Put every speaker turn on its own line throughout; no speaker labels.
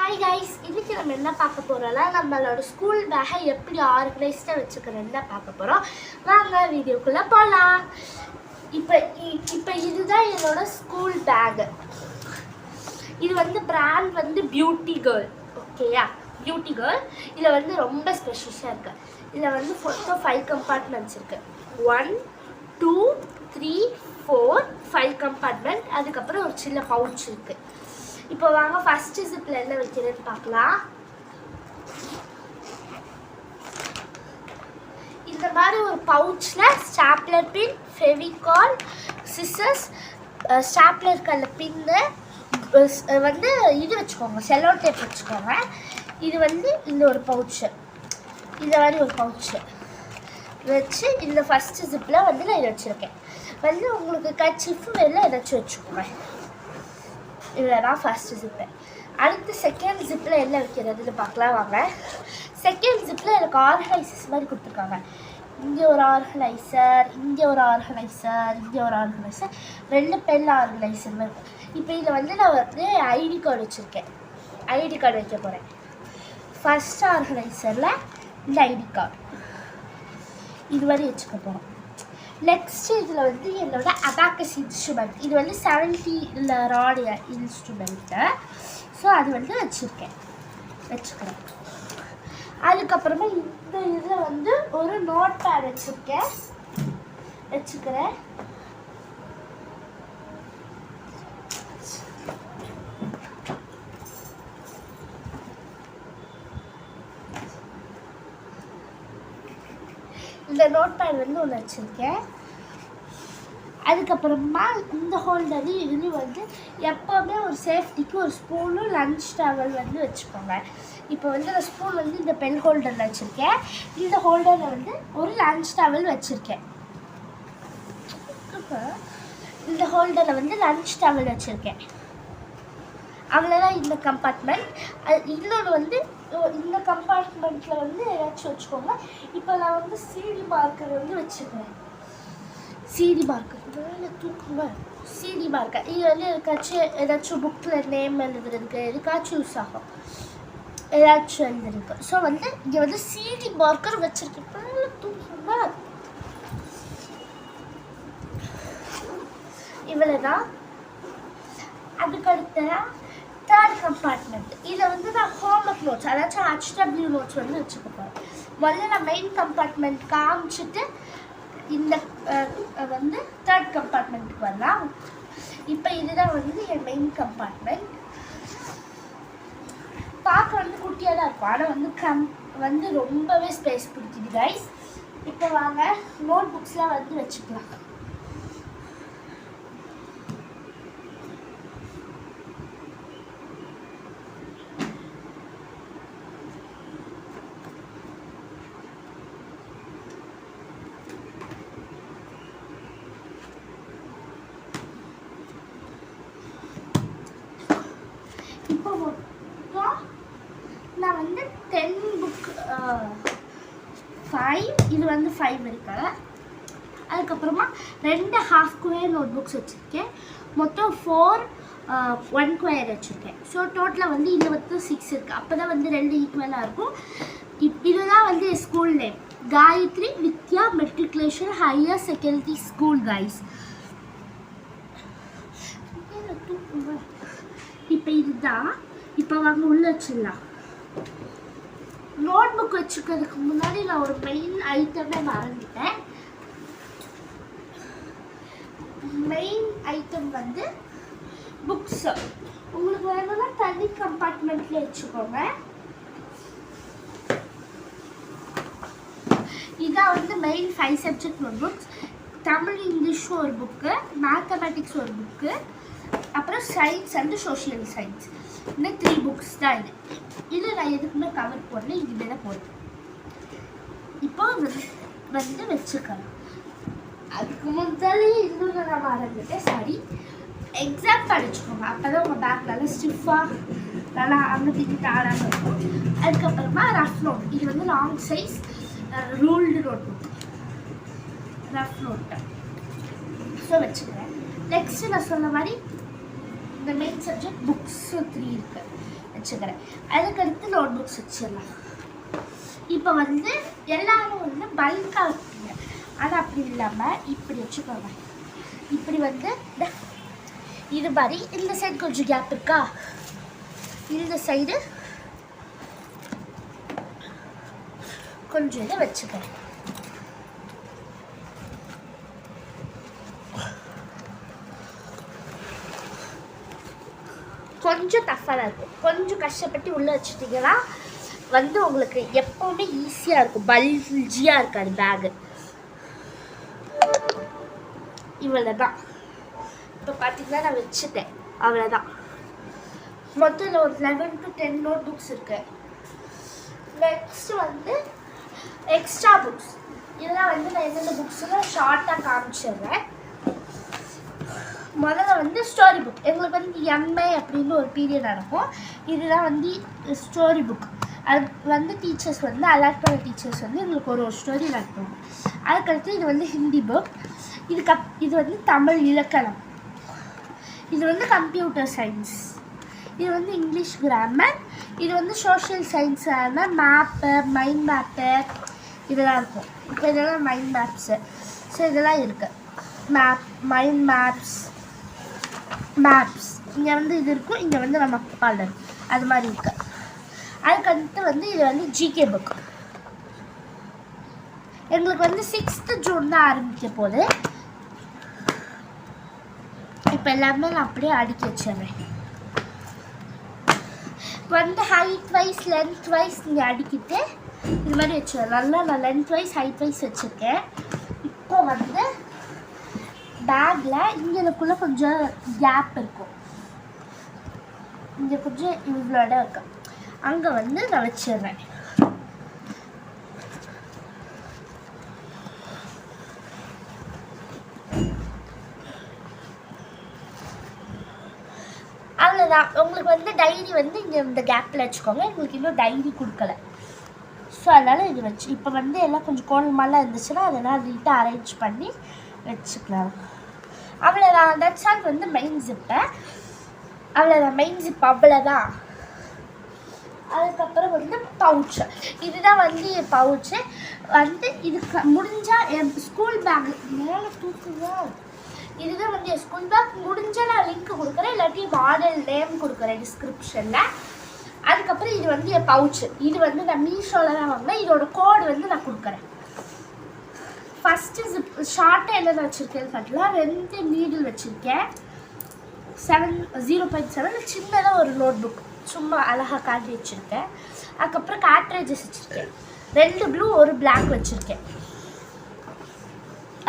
Hi guys, இன்னைக்கு நம்ம என்ன பார்க்க போகிறோம்னா நம்மளோட ஸ்கூல் பேக்கை எப்படி ஆர்கனைஸ்டாக வச்சுக்கிறோன்னு தான் பார்க்க போகிறோம். வாங்க வீடியோக்குள்ளே போகலாம். இப்போ இதுதான் என்னோட ஸ்கூல் பேகு. இது வந்து பிராண்ட் வந்து பியூட்டி கேர்ள். ஓகேயா, பியூட்டி கேர்ள். இதில் வந்து ரொம்ப ஸ்பெஷலாக இருக்குது. இதில் வந்து மொத்தம் 5 கம்பார்ட்மெண்ட்ஸ் இருக்குது. 1 2 3 4 5 கம்பார்ட்மெண்ட். அதுக்கப்புறம் ஒரு சின்ன பவுச் இருக்குது. இப்போ வாங்க ஃபர்ஸ்ட் ஜிப்ல என்ன வைக்கிறேன்னு பார்க்கலாம். இந்த மாதிரி ஒரு பவுச்சில் stapler pin, Fevicol, scissors, stapler கல்ல பின்னு வந்து இது வச்சுக்கோங்க, செல்லோ டேப் வச்சுக்கோங்க. இது வந்து இந்த ஒரு பவுச்சு, இந்த மாதிரி ஒரு பவுச்சு வச்சு இந்த ஃபஸ்ட்டு ஜிப்பில் வந்து நான் இதை வச்சுருக்கேன். வந்து உங்களுக்கு கர்ச்சீஃப் வெளில ஏதாச்சும் வச்சுக்கோங்க. இதில் தான் ஃபஸ்ட்டு ஜிப்பு. அடுத்து செகண்ட் ஜிப்பில் என்ன வைக்கிறதுன்னு பார்க்கலாம் வாங்க. செகண்ட் ஜிப்பில் எனக்கு ஆர்கனைசர்ஸ் மாதிரி கொடுத்துருக்காங்க. இங்கே ஒரு ஆர்கனைசர், இங்கே ஒரு ஆர்கனைசர், இங்கே ஒரு ஆர்கனைசர், 2 பென் ஆர்கனைசர் மாதிரி இருக்கும். இப்போ இதில் வந்து நான் வந்து ஐடி கார்டு வச்சுருக்கேன். ஐடி கார்டு வைக்க போகிறேன். ஃபஸ்ட் ஆர்கனைசரில் இந்த ஐடி கார்டு இது மாதிரி வச்சுக்க போகிறோம். நெக்ஸ்ட்டு இதில் வந்து என்னோட அபாக்கஸ் இன்ஸ்ட்ருமெண்ட். இது வந்து 70 ராட் இன்ஸ்ட்ருமெண்ட்டு. ஸோ அது வந்து வச்சுக்கிறேன். அதுக்கப்புறமா இந்த இதில் வந்து ஒரு நோட் பேட் வச்சுக்கிறேன். இந்த நோட் பேட் வந்து ஒன்று வச்சுருக்கேன். அதுக்கப்புறமா இந்த ஹோல்டரு இது வந்து எப்போவுமே ஒரு சேஃப்டிக்கு ஒரு ஸ்பூனும் லன்ச் டவல் வந்து வச்சுக்கோங்க. இப்போ வந்து அந்த ஸ்பூன் வந்து இந்த பென் ஹோல்டரில் வச்சுருக்கேன். இந்த ஹோல்டரில் வந்து ஒரு லன்ச் டவல் வச்சுருக்கேன். இந்த ஹோல்டரில் வந்து லன்ச் டவல் வச்சுருக்கேன். அவ்வளோதான் இந்த கம்பார்ட்மெண்ட். இன்னொன்று வந்து இந்த கம்பார்ட்மெண்ட்டில் வந்து ஏதாச்சும் வச்சுக்கோங்க. இப்போ நான் வந்து சிடி மார்க்கர் வந்து வச்சுக்கிறேன். சிடி மார்க்கர் தூக்குங்க. சிடி மார்க்கர் இது வந்து ஏதாச்சும் புக்கில் நேம் எழுதுறதுக்கு எதுக்காச்சும் யூஸ் ஆகும், ஏதாச்சும் எழுதுறதுக்கு. ஸோ வந்து இங்கே வந்து சிடி மார்க்கர் வச்சுருக்கேன். தூக்குங்க. இவ்வளோதான். அதுக்கடுத்த தேர்ட் கம்பார்ட்மெண்ட். இதில் வந்து நான் ஹோம்ஒர்க் நோட்ஸ், அதாச்சும் HW நோட்ஸ் வந்து வச்சுக்க போகிறேன். முதல்ல நான் மெயின் கம்பார்ட்மெண்ட் காமிச்சிட்டு இந்த வந்து தேர்ட் கம்பார்ட்மெண்ட்டுக்கு வரலாம். இப்போ இதுதான் வந்து என் மெயின் கம்பார்ட்மெண்ட். பார்க்க வந்து குட்டியாக தான் இருக்கும், ஆனால் வந்து ரொம்பவே ஸ்பேஸ் பிடிக்குது கைஸ். இப்போ வாங்க நோட் புக்ஸ்லாம் வந்து வச்சுக்கலாம். இப்போ மொத்தம் நான் வந்து 10 புக் 5 இது வந்து 5 இருக்கு. அதுக்கப்புறமா 2 ஹாஃப் ஸ்கொயர் நோட் புக்ஸ் வச்சுருக்கேன். மொத்தம் 4 1 ஸ்கொயர் வச்சுருக்கேன். ஸோ டோட்டலாக வந்து இது வந்து 6 இருக்குது. அப்போ தான் வந்து 2 ஈக்குவலாக இருக்கும். இதுதான் வந்து school name, Gayathri Vidya matriculation higher secondary school guys. இப்போ இதுதான். இப்போ வாங்க உள்ள வச்சிடலாம். நோட் புக் வச்சுக்கிறதுக்கு முன்னாடி நான் ஒரு மெயின் ஐட்டமே மறந்துட்டேன். மெயின் ஐட்டம் வந்து புக்ஸ். உங்களுக்கு வேணும்னா தனி கம்பார்ட்மெண்ட்ல வச்சுக்கோங்க. இதான் வந்து main 5 subject note books. Tamil English ஒரு புக்கு, மேத்தமெட்டிக்ஸ் ஒரு புக்கு, அப்புறம் சயின்ஸ் அண்ட் சோஷியல் சயின்ஸ். இந்த 3 புக்ஸ் தான் இது நான் எதுக்குமே கவர் போடல, இதுவே தான் போடுறேன். இப்போ வந்து வச்சுக்கலாம். அதுக்கு முன்னாடி இன்னொன்று நான் மறந்துட்டேன், சாரி. எக்ஸாம் படிச்சுக்கோங்க, அப்போ தான் உங்கள் பேக் நல்லா ஸ்டிஃபாக நல்லா அங்கத்திக்கிட்டு ஆடாமல் இருக்கும். அதுக்கப்புறமா ரஃப் நோட். இது வந்து long size ruled note book, rough note. So வச்சுக்கிறேன். நெக்ஸ்ட்டு நான் சொன்ன மாதிரி இந்த மெயின் சப்ஜெக்ட் புக்ஸ் 3 இருக்குது. வச்சுக்கிறேன். அதுக்கடுத்து நோட் புக்ஸ் வச்சிடலாம். இப்போ வந்து எல்லாரும் வந்து பல்காக வைப்பீங்க, ஆனால் அப்படி இல்லாமல் இப்படி வச்சுக்கோங்க. இப்படி வந்து இது மாதிரி இந்த சைடு கொஞ்சம் கேப் இருக்கா, இந்த சைடு கொஞ்சம் இதை வச்சுக்கிறேன். கொஞ்சம் டஃப்பாக தான் இருக்கும், கொஞ்சம் கஷ்டப்பட்டு உள்ளே வச்சுட்டிங்கன்னா வந்து உங்களுக்கு எப்போவுமே ஈஸியாக இருக்கும், பல்ஜியாக இருக்காது பேகு. இவ்வளோ தான். இப்போ பார்த்தீங்கன்னா நான் வச்சுட்டேன், அவ்வளோதான். மொத்தம் ஒரு 11 to 10 நோட் புக்ஸ் இருக்கு. நெக்ஸ்ட்டு வந்து எக்ஸ்ட்ரா புக்ஸ். இதெல்லாம் வந்து நான் எந்தெந்த புக்ஸுன்னு ஷார்ட்டாக காமிச்சிடுறேன். முதல்ல வந்து ஸ்டோரி புக். எங்களுக்கு வந்து எம்ஏ அப்படின்னு ஒரு பீரியட் நடக்கும். இதுதான் வந்து ஸ்டோரி புக். அது வந்து டீச்சர்ஸ் வந்து அலாட் பண்ண டீச்சர்ஸ் வந்து எங்களுக்கு ஒரு ஸ்டோரி நடத்துவாங்க. அதுக்கடுத்து இது வந்து ஹிந்தி புக். இது வந்து தமிழ் இலக்கணம். இது வந்து கம்ப்யூட்டர் சயின்ஸ். இது வந்து இங்கிலீஷ் கிராமர். இது வந்து சோஷியல் சயின்ஸான மேப்பு, மைண்ட் மேப்பு இதெல்லாம் இருக்கும். இப்போ இதெல்லாம் மைண்ட் மேப்ஸு. ஸோ இதெல்லாம் இருக்குது. மைண்ட் மேப்ஸ் இங்கே வந்து இது இருக்கும், இங்கே வந்து நம்ம பாடல் அது மாதிரி இருக்குது. அதுக்கடுத்து வந்து இது வந்து ஜிகே புக். எங்களுக்கு வந்து 6th June தான் ஆரம்பிக்க போகுது. இப்போ எல்லாமே நான் அப்படியே அடுக்கி வச்சிடுறேன். வந்து ஹைட் வைஸ் லென்த் வைஸ் இங்கே அடிக்கிட்டு இது மாதிரி வச்சுருவேன். நல்லா நான் லென்த் வைஸ் ஹைட் வைஸ் வச்சுருக்கேன். இப்போ வந்து பேக்கில் இங்கேக்குள்ளே கொஞ்சம் கேப் இருக்கும், இங்கே கொஞ்சம் இவ்வளோ இடம் இருக்கும், அங்கே வந்து நான் வச்சிடுறேன். அவ்வளோதான். உங்களுக்கு வந்து டைரி வந்து இங்கே இந்த கேப்பில் வச்சுக்கோங்க. எங்களுக்கு இன்னும் டைரி கொடுக்கல, ஸோ அதனால் இது வச்சு இப்போ வந்து எல்லாம் கொஞ்சம் கோணமாலாம் இருந்துச்சுன்னா அதெல்லாம் நீட்டாக அரேஞ்ச் பண்ணி வச்சுக்கலாம். அவ்வளோதான். தட்ஸ் ஆல் வந்து மெயின் ஜிப்பை. அவ்வளோதான் மெயின் ஜிப், அவ்வளோதான். அதுக்கப்புறம் வந்து பவுச்சு. இதுதான் வந்து பவுச்சு. வந்து இதுக்கு முடிஞ்சால் என் ஸ்கூல் பேக் மேலே தூக்குதான். இதுதான் வந்து என் ஸ்கூல் பேக். முடிஞ்சால் நான் லிங்க் கொடுக்குறேன், இல்லாட்டி மாடல் நேம் கொடுக்குறேன் டிஸ்கிரிப்ஷனில். அதுக்கப்புறம் இது வந்து என் பவுச்சு. இது வந்து நான் மீஷோவில் தான் வாங்கினேன். இதோட கோடு வந்து நான் கொடுக்குறேன். ஃபஸ்ட்டு ஜிப் ஷார்ட்டாக என்னென்ன வச்சுருக்கேன்னு பார்த்தீங்கன்னா 2 நீடில் வச்சுருக்கேன். 0.7 சின்னதாக ஒரு நோட் புக் சும்மா அழகாக காட்டி வச்சுருக்கேன். அதுக்கப்புறம் காட்ரேஜஸ் வச்சுருக்கேன். 2 ப்ளூ 1 பிளாக் வச்சுருக்கேன்.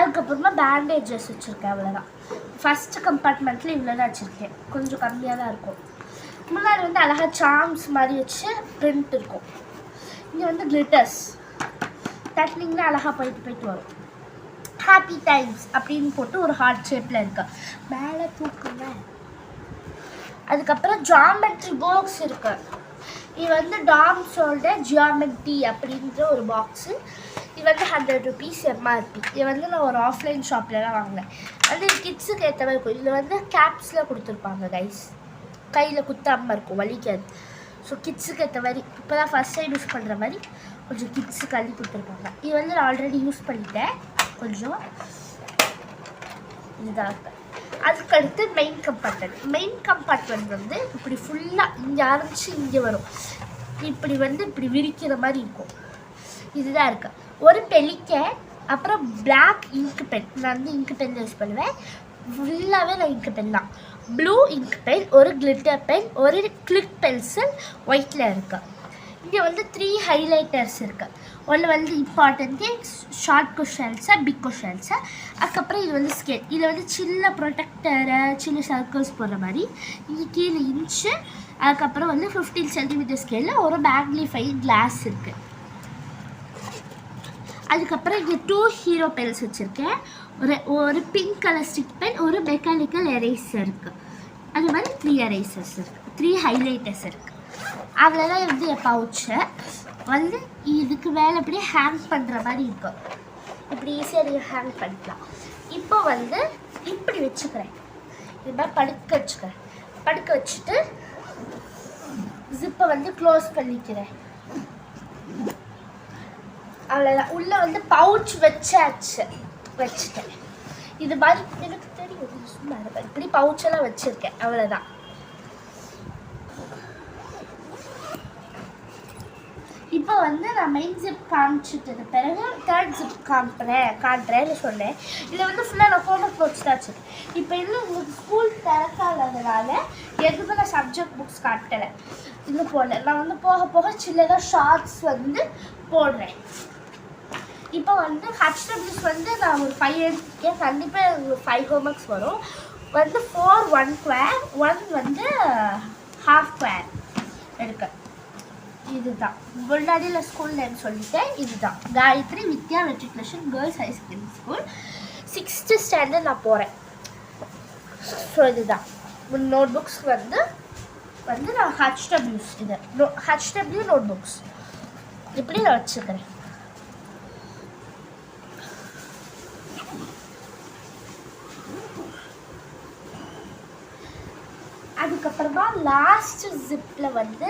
அதுக்கப்புறமா பேண்டேஜஸ் வச்சுருக்கேன். அவ்வளோதான். ஃபஸ்ட்டு கம்பார்ட்மெண்ட்டில் இவ்வளோ தான் வச்சுருக்கேன், கொஞ்சம் கம்மியாக தான் இருக்கும். முன்னாடி வந்து அழகாக சார்ம்ஸ் மாதிரி வச்சு பிரிண்ட் இருக்கும். இங்கே வந்து கிளிட்டர்ஸ் தட்டினிங்கன்னா அழகாக போயிட்டு வரும். ஹாப்பி டைம்ஸ் அப்படின்னு போட்டு ஒரு ஹார்ட் ஷேப்பில் இருக்கு, மேலே தூக்குங்க. அதுக்கப்புறம் ஜியாமெட்ரி பாக்ஸ் இருக்கு. இது வந்து டாம்ஸோட ஜியாமெட்ரி அப்படின்ற ஒரு பாக்ஸு. இது வந்து 100 rupees எம்ஆர்பி. இது வந்து நான் ஒரு ஆஃப்லைன் ஷாப்லலாம் வாங்கினேன். வந்து கிட்ஸுக்கு ஏற்ற மாதிரி இருக்கும். இதில் வந்து கேப்ஸில் கொடுத்துருப்பாங்க கைஸ், கையில் குத்தாமல் இருக்கும், வலிக்காது. ஸோ கிட்ஸுக்கு ஏற்ற மாதிரி இப்போ தான் ஃபஸ்ட் டைம் யூஸ் பண்ணுற மாதிரி கொஞ்சம் கிட்ஸுக்கு அள்ளி கொடுத்துருப்பாங்க. இது வந்து நான் ஆல்ரெடி யூஸ் பண்ணிட்டேன் கொஞ்சம், இதுதான் இருப்பேன். அதுக்கடுத்து மெயின் கம்பார்ட்மெண்ட் வந்து இப்படி ஃபுல்லாக இங்கே ஆரம்பித்து இங்கே வரும். இப்படி வந்து இப்படி விரிக்கிற மாதிரி இருக்கும். இதுதான் இருக்குது. ஒரு பெலிக்கன், அப்புறம் பிளாக் இங்க் பென். நான் வந்து இங்க் பென் யூஸ் பண்ணுவேன். ஃபுல்லாகவே நான் இங்க் பென் தான். ப்ளூ இங்க் பென், ஒரு கிளிட்டர் பென், ஒரு கிளிக் பென்சில் ஒயிட்டில் இருக்குது. இங்கே வந்து 3 ஹைலைட்டர்ஸ் இருக்குது. ஒன்று வந்து இம்பார்ட்டன்ட்டு ஷார்ட் கொஷன்ஸு, பிக் கொஷன்ஸு. அதுக்கப்புறம் இது வந்து ஸ்கேல். இதில் வந்து சின்ன ப்ரொடெக்டரு, சின்ன சர்க்கிள்ஸ் போடுற மாதிரி. இங்கே கீழே இன்ச்சு. அதுக்கப்புறம் வந்து 15 cm ஸ்கேலில் ஒரு மேக்னிஃபை கிளாஸ் இருக்குது. அதுக்கப்புறம் இங்கே 2 ஹீரோ பென்ஸ் வச்சுருக்கேன். ஒரு பிங்க் கலர் ஸ்டிக் பென், ஒரு மெக்கானிக்கல் எரேசர் இருக்குது. அது மாதிரி 3 எரேசர்ஸ் இருக்குது, 3 ஹைலைட்டர்ஸ் இருக்குது. அவ்வளோதான் வந்து என் பவுச்சு. வந்து இதுக்கு மேலே அப்படியே ஹேங் பண்ணுற மாதிரி இருக்கும். இப்படி ஈஸியாக நீங்கள் ஹேங் பண்ணிக்கலாம். இப்போ வந்து இப்படி வச்சுக்கிறேன், இது மாதிரி படுக்க வச்சுக்கிறேன். படுக்க வச்சுட்டு ஜிப்பை வந்து க்ளோஸ் பண்ணிக்கிறேன். அவ்வளோதான். உள்ளே வந்து பவுச் வச்சுட்டேன். இது மாதிரி எனக்கு தெரியும், சும்மா இப்படி பவுச்செல்லாம் வச்சுருக்கேன். அவ்வளோதான். இப்போ வந்து நான் மெயின் ஜிப் காமிச்சிட்டது பிறகு தேர்ட் ஜிப் காட்டுறேன்னு சொன்னேன். இதில் வந்து ஃபுல்லாக நான் ஹோம்ஒர்க் நோட்ஸ் தான் வச்சுருக்கேன். இப்போ இன்னும் உங்களுக்கு ஸ்கூல் திறக்காததுனால எதுவுமே நான் சப்ஜெக்ட் புக்ஸ் காட்டலை, இன்னும் போடல. நான் வந்து போக போக சின்னதாக ஷார்ட்ஸ் வந்து போடுறேன். இப்போ வந்து ஹச்டபிள்யூஸ் வந்து நான் ஒரு 5 எடுத்துக்கேன். கண்டிப்பாக உங்களுக்கு 5 ஹோம்ஒர்க்ஸ் வரும். வந்து 4 1 ஸ்கொயர் 1 வந்து ஹாஃப் ஸ்கொயர் எடுக்க. இதுதான் முன்னாடியில் ஸ்கூல் நேம் சொல்லிட்டேன். இதுதான் Gayathri Vidya matriculation girls high secondary school, 6th standard நான் போகிறேன். ஸோ இதுதான் நோட் புக்ஸ் வந்து நான் ஹச்டபிள்யூஸ் இது ஹச்டபிள்யூ நோட் புக்ஸ் இப்படி நான் வச்சுக்கிறேன். அதுக்கப்புறமா லாஸ்ட் ஜிப்பில் வந்து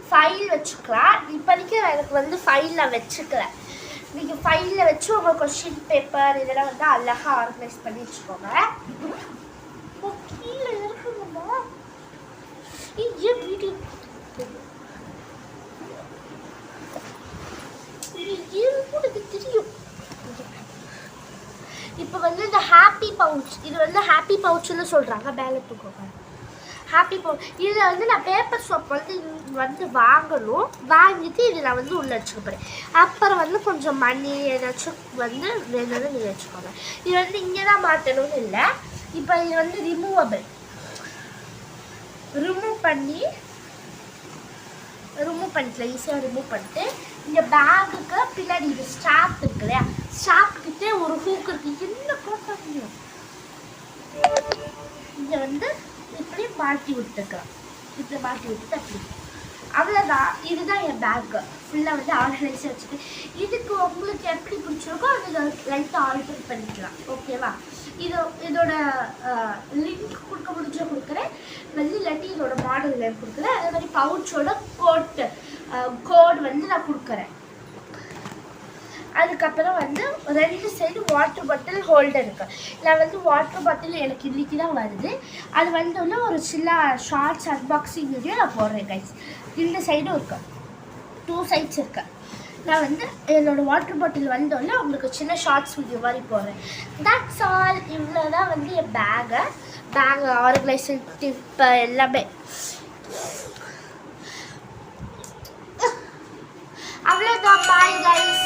ஃபைல் வச்சுக்கலாம். இப்போதைக்கு எனக்கு வந்து ஃபைல் நான் வச்சுக்கல. நீங்கள் ஃபைலில் வச்சு உங்கள் கொஸ்டின் பேப்பர் இதெல்லாம் வந்து அழகாக ஆர்கனைஸ் பண்ணி வச்சுக்கோங்க. கீழே இருக்குங்கம்மா, ஏன் வீடியோ தெரியும். இப்போ வந்து இந்த ஹாப்பி பவுச், இது வந்து ஹாப்பி பவுச்சுன்னு சொல்கிறாங்க. மேலே தூக்கோங்க ஹாப்பி பவுச். இதில் வந்து நான் பேப்பர் சோப் வந்து வாங்கிட்டு இது நான் வந்து உள்ளே வச்சுக்க போகிறேன். அப்புறம் வந்து கொஞ்சம் மணி ஏதாச்சும் வந்து வேணும்னு நீங்கள் வச்சுக்கோங்க. இது வந்து இங்கே தான் மாற்றணும்னு இல்லை. இப்போ இது வந்து ரிமூவ் பண்ணிக்கலாம். ஈஸியாக ரிமூவ் பண்ணிட்டு இந்த பேக்குக்கு பின்னாடி இது ஸ்டாப் இருக்கு இல்லையா, ஸ்டாப்கிட்டே ஒரு ஹூக் இருக்குது. என்ன போட்டா முடியும், இங்கே வந்து இப்படி மாட்டி விட்டுக்கலாம். இப்படி மாட்டி விட்டுட்டு அப்படி அவ்வளோதான். இதுதான் என் பேக்கு ஃபுல்லாக வந்து ஆர்கனைஸாக வச்சுட்டு. இதுக்கு உங்களுக்கு எப்படி பிடிச்சிருக்கோ அதை லைட்டாக ஆல்டர் பண்ணிக்கலாம். ஓகேவா? இதோட லிங்க் கொடுக்க முடிஞ்சா கொடுக்குறேன், வந்து இல்லாட்டி இதோட மாடல் நேம் கொடுக்குறேன். அதே மாதிரி பவுச்சோட கோட் வந்து நான் கொடுக்குறேன். அதுக்கப்புறம் வந்து 2 சைடு வாட்டர் பாட்டில் ஹோல்டர் இருக்குது. நான் வந்து வாட்டர் பாட்டில் எனக்கு இன்றைக்கி தான் வருது. அது வந்து ஒரு சில ஷார்ட்ஸ் அன்பாக்சிங் வீடியோ நான் போடுறேன் கைஸ். இந்த சைடும் இருக்கு, 2 சைட்ஸ் இருக்கு. நான் வந்து என்னோடய வாட்டர் பாட்டில் வந்தோடனே உங்களுக்கு சின்ன ஷார்ட்ஸ் வீடியோ மாதிரி போடுறேன். That's all. இவ்வளோ தான் வந்து என் பேக் ஆர்கனைசேஷன் டிப்பு எல்லாமே. அவ்வளோதான். Bye guys.